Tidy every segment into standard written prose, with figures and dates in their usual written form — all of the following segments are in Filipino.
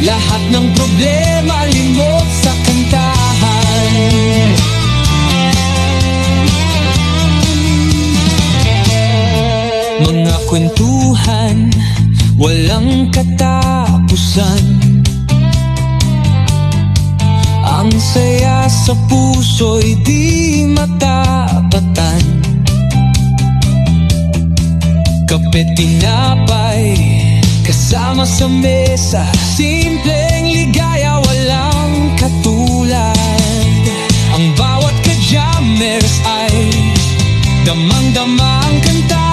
lahat ng problema limot sa kantahan. Mga kwentuhan, walang katapusan. Ang saya sa puso'y di matapatan. Kape, tinapay, kasama sa mesa, simpleng ligaya, walang katulad. Ang bawat ka-jammers ay damang-dama ang kanta,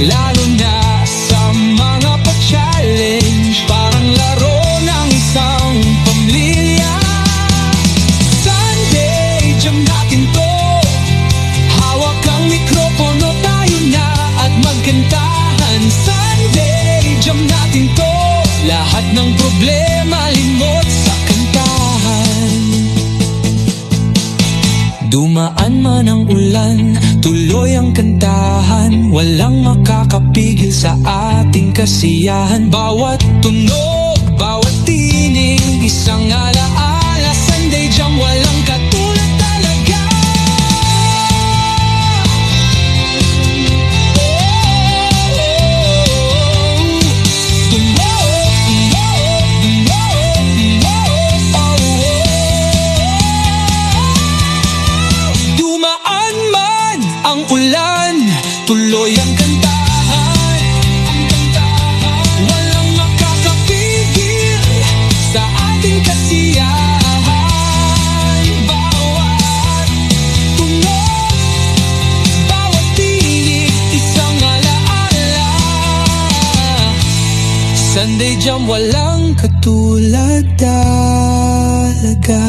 lalo na sa mga pa-challenge, parang laro ng isang pamilya. Sunday Jam natin to, hawak ang mikropono, tayo na at magkantahan. Sunday Jam natin to, lahat ng problema limot sa kantahan. Dumaan man ang ulan, tuloy ang kantahan, walang makakapigil sa ating kasiyahan. Bawat tunog, bawat tinig, isang alaala. Sunday Jam, walang katulad talaga. Dumaan man ang ulan, tuloy ang kantahan, walang makakapigil sa ating kasiyahan. Bawat tunog, bawat tinig, isang alaala. Sunday Jam, walang katulad talaga.